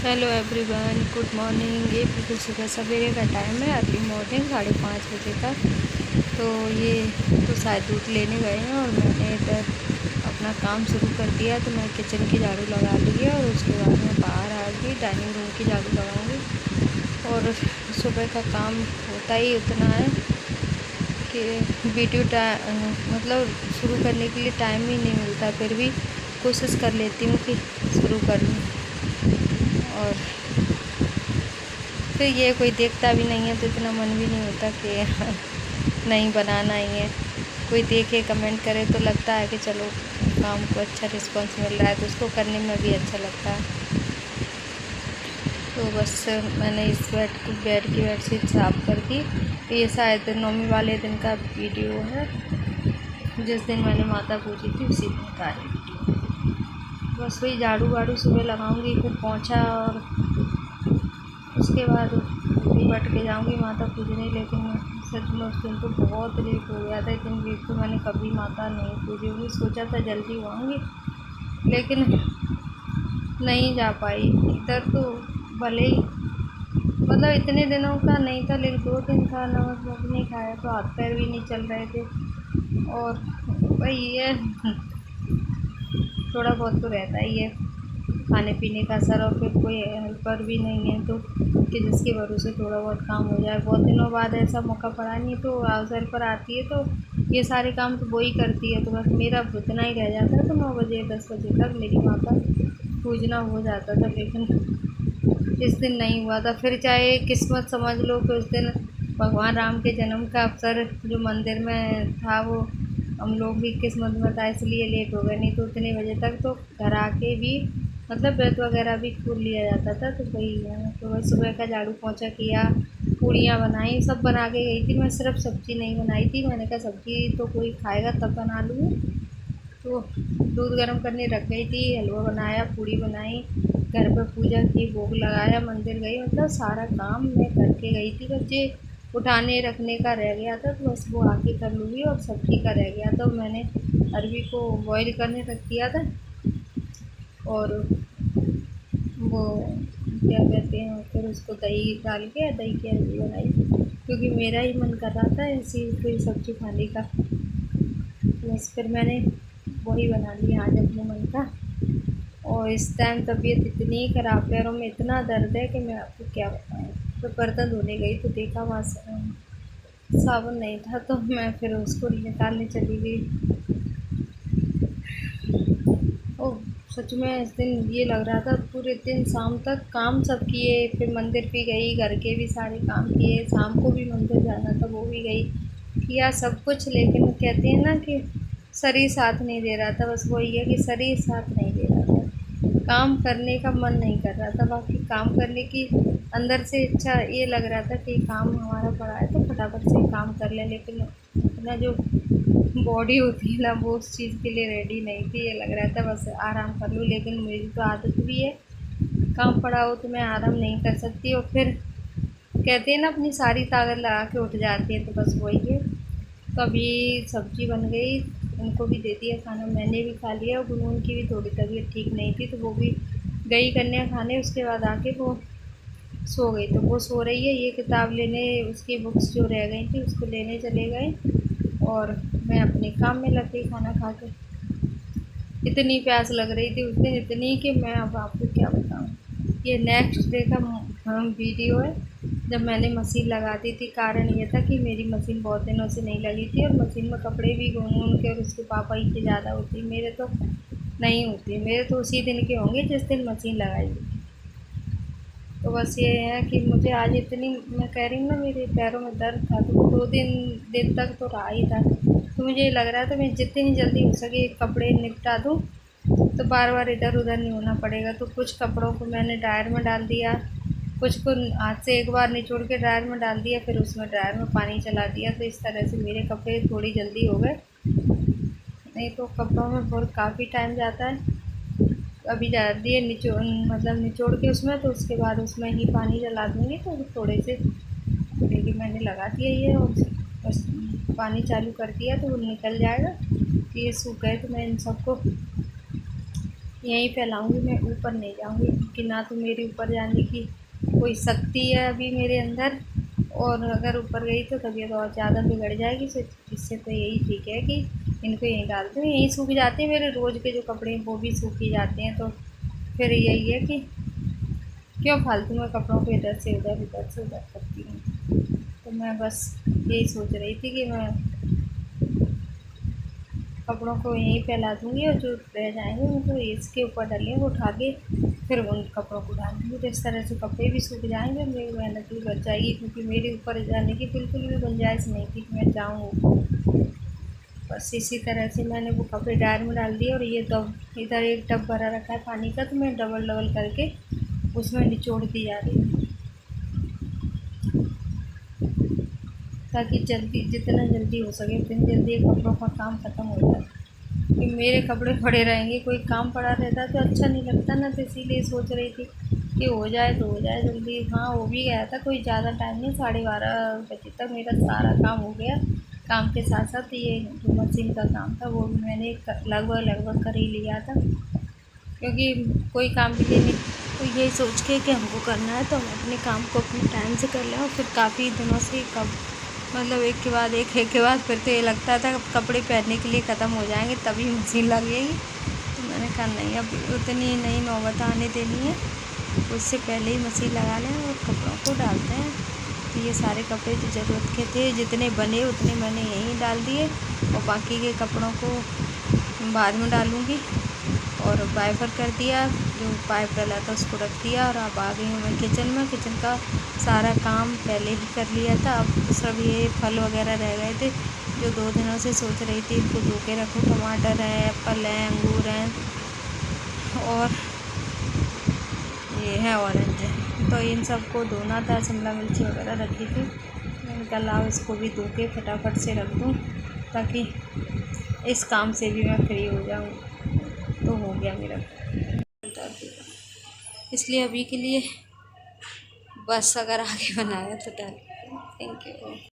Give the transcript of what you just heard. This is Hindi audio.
Hello everyone, good morning. ये बिल्कुल सुबह सवेरे का टाइम है, अर्ली मॉर्निंग 5:30 बजे का। तो ये तो शायद दूध लेने गए हैं और मैंने इधर अपना काम शुरू कर दिया। तो मैं किचन की झाड़ू लगा ली है और उसके बाद मैं बाहर आ गई, डाइनिंग रूम की झाड़ू लगाऊंगी। और सुबह का काम होता ही उतना है कि वीडियो मतलब शुरू करने के लिए टाइम ही नहीं मिलता, फिर भी कोशिश कर लेती हूँ कि शुरू कर लूँ। और फिर ये कोई देखता भी नहीं है तो इतना मन भी नहीं होता कि नहीं बनाना ही है। कोई देखे कमेंट करे तो लगता है कि चलो काम को अच्छा रिस्पॉन्स मिल रहा है तो उसको करने में भी अच्छा लगता है। तो बस मैंने इस बेड की बेडशीट साफ़ कर दी। तो ये शायद नौमी वाले दिन का वीडियो है, जिस दिन मैंने माता पूजी थी उसी दिन का है वीडियो। बस वही झाड़ू वाड़ू सुबह लगाऊंगी, फिर पोंछा, और उसके बाद बट के जाऊंगी माता पूजने। लेकिन सच में उस दिन तो बहुत लेट हो गया था। इतनी लेट तो मैंने कभी माता नहीं पूजी होगी। सोचा था जल्दी आऊँगी लेकिन नहीं जा पाई। इधर तो भले ही मतलब इतने दिनों का नहीं था, लेकिन 2 दिन का नमक नहीं खाया तो हाथ पैर भी नहीं चल रहे थे। और वही ये थोड़ा बहुत तो रहता ही है खाने पीने का असर। और फिर कोई हेल्पर भी नहीं है तो कि जिसके भरोसे थोड़ा बहुत काम हो जाए। बहुत दिनों बाद ऐसा मौका पड़ा नहीं तो हाउस हेल्पर आती है तो ये सारे काम तो वो ही करती है। तो बस मेरा उतना ही रह जाता है। तो 9 बजे 10 बजे तक मेरी माता पूजना हो जाता था, लेकिन इस दिन नहीं हुआ था। फिर चाहे किस्मत समझ लो कि उस दिन भगवान राम के जन्म का अवसर जो मंदिर में था वो हम लोग भी किस्मत में था, इसलिए लेट हो गए। नहीं तो उतने बजे तक तो घर आके भी मतलब व्रत वगैरह भी खोल लिया जाता था। तो वही है, तो वही सुबह का झाड़ू पोंछा किया, पूड़ियाँ बनाई, सब बना के गई थी। मैं सिर्फ सब्ज़ी नहीं बनाई थी। मैंने कहा सब्ज़ी तो कोई खाएगा तब बना लूँगी। तो दूध गर्म करने रख गई थी, हलवा बनाया, पूड़ी बनाई, घर पर पूजा की, भोग लगाया, मंदिर गई। मतलब सारा काम मैं करके गई थी। बस ये उठाने रखने का रह गया था तो बस वो आके कर लूँगी। और सब्ज़ी का रह गया तो मैंने अरबी को बॉईल करने रख दिया था। और वो क्या कहते हैं, फिर उसको दही डाल के दही की अरबी बनाई, क्योंकि मेरा ही मन कर रहा था ऐसी कोई सब्ज़ी खाने का। बस फिर मैंने वही बना लिया आज अपने मन का। और इस टाइम तबीयत इतनी ख़राब, पैरों में इतना दर्द है कि मैं आपको क्या बताऊँ। तो बर्तन धोने गई तो देखा वहाँ साबुन नहीं था, तो मैं फिर उसको निकालने चली गई। ओ सच में इस दिन ये लग रहा था पूरे दिन शाम तक काम सब किए, फिर मंदिर भी गई, घर के भी सारे काम किए, शाम को भी मंदिर जाना था वो भी गई, किया सब कुछ। लेकिन कहते हैं ना कि शरीर साथ नहीं दे रहा था। बस वही है कि शरीर साथ नहीं दे रहा था, काम करने का मन नहीं कर रहा था। बाकी काम करने की अंदर से इच्छा ये लग रहा था कि काम हमारा पड़ा है तो फटाफट से काम कर लें, लेकिन अपना जो बॉडी होती है ना वो उस चीज़ के लिए रेडी नहीं थी। ये लग रहा था बस आराम कर लूँ, लेकिन मेरी तो आदत भी है काम पड़ा हो तो मैं आराम नहीं कर सकती। और फिर कहते हैं ना अपनी सारी ताकत लगा के उठ जाती है, तो बस वही है। कभी सब्जी बन गई, उनको भी दे दिया खाना, मैंने भी खा लिया। और गुनगुन की भी थोड़ी तबीयत ठीक नहीं थी तो वो भी गई कन्या खाने। उसके बाद आके वो सो गई, तो वो सो रही है। ये किताब लेने, उसकी बुक्स जो रह गई थी उसको लेने चले गए और मैं अपने काम में लग गई खाना खा के। इतनी प्यास लग रही थी उस दिन, इतनी कि मैं अब आपको क्या बताऊँ। ये नेक्स्ट डे का वीडियो है जब मैंने मशीन लगा दी थी। कारण ये था कि मेरी मशीन बहुत दिनों से नहीं लगी थी और मशीन में कपड़े भी गुनगुन के और उसके पापा ही के ज़्यादा होती, मेरे तो नहीं होती। मेरे तो उसी दिन के होंगे जिस दिन मशीन लगाई थी। तो बस ये है कि मुझे आज इतनी, मैं कह रही हूँ ना मेरे पैरों में दर्द था तो 2 दिन तक तो रहा ही था। तो मुझे ये लग रहा था मैं जितनी जल्दी हो सके कपड़े निपटा दूँ तो बार बार इधर उधर नहीं होना पड़ेगा। तो कुछ कपड़ों को मैंने ड्रायर में डाल दिया, कुछ को हाथ से एक बार निचोड़ के ड्रायर में डाल दिया, फिर उसमें ड्रायर में पानी चला दिया। तो इस तरह से मेरे कपड़े थोड़ी जल्दी हो गए, नहीं तो कपड़ों में बहुत काफ़ी टाइम जाता है। अभी डाल दिए मतलब निचोड़ के उसमें, तो उसके बाद उसमें ही पानी चला दूँगी तो थोड़े से देखिए मैंने लगा दिया ये। और बस पानी चालू कर दिया तो वो निकल जाएगा। तो ये सूख गए तो मैं इन सबको यहीं फैलाऊँगी, मैं ऊपर नहीं जाऊँगी, क्योंकि ना तो मेरे ऊपर जाने की कोई शक्ति है अभी मेरे अंदर, और अगर ऊपर गई तो तबीयत और ज़्यादा बिगड़ जाएगी। तो इससे तो यही ठीक है कि इनको यहीं डाल दूँ, यहीं सूख जाते हैं मेरे रोज़ के जो कपड़े हैं वो भी सूख ही जाते हैं। तो फिर यही है कि क्यों फालतू में कपड़ों को इधर से उधर करती हूँ। तो मैं बस यही सोच रही थी कि मैं कपड़ों को यहीं फैला दूँगी, और जो रह जाएँगे उनको इसके ऊपर डालेंगे, उठा के फिर उन कपड़ों को डाल दूँगी। तो इस तरह से कपड़े भी सूख जाएँगे, मेरी मेहनत भी बच जाएगी, क्योंकि मेरे ऊपर जाने की बिल्कुल भी गुंजाइश नहीं थी कि मैं जाऊँ। बस इसी तरह से मैंने वो कपड़े ड्रायर में डाल दिए, और ये टब इधर एक टब भरा रखा है पानी का, तो मैं डबल डबल करके उसमें निचोड़ दी जा रही हूँ, ताकि जल्दी जितना जल्दी हो सके उतनी जल्दी ये कपड़ों का काम ख़त्म हो जाए। कि मेरे कपड़े पड़े रहेंगे, कोई काम पड़ा रहता तो अच्छा नहीं लगता ना। तो इसीलिए सोच रही थी कि हो जाए तो हो जाए जल्दी। हाँ, हो भी गया था, कोई ज़्यादा टाइम नहीं, 12:30 बजे तक मेरा सारा काम हो गया। काम के साथ साथ ये जो मशीन का काम था वो भी मैंने लगभग कर ही लिया था, क्योंकि कोई काम के लिए नहीं, तो यही सोच के कि हमको करना है तो हम अपने काम को अपने टाइम से कर लें। और फिर काफ़ी दिनों से कब मतलब एक के बाद एक के बाद फिर तो ये लगता था कपड़े पहनने के लिए ख़त्म हो जाएंगे तभी मशीन लगेगी। तो मैंने कहा नहीं, अब उतनी नई नौबत आने देनी है, उससे पहले ही मशीन लगा लें और कपड़ों को डालते हैं। तो ये सारे कपड़े जो ज़रूरत के थे, जितने बने उतने मैंने यहीं डाल दिए, और बाकी के कपड़ों को बाद में डालूँगी। और वाइपर कर दिया, जो पाइप डला था उसको रख दिया, और अब आ गई हूँ मैं किचन में। किचन का सारा काम पहले ही कर लिया था, अब सब ये फल वगैरह रह गए थे जो 2 दिनों से सोच रही थी इनको धो के रखूँ। टमाटर है, एप्पल है, अंगूर हैं, और ये है ऑरेंज है, तो इन सबको धोना था। शिमला मिर्ची वगैरह रखी थी, मैंने कहा लाओ इसको भी धो के फटाफट से रख दूँ, ताकि इस काम से भी मैं फ्री हो जाऊँ। तो हो गया मेरा, इसलिए अभी के लिए बस अगर आगे बनाया तो डाल। Thank you.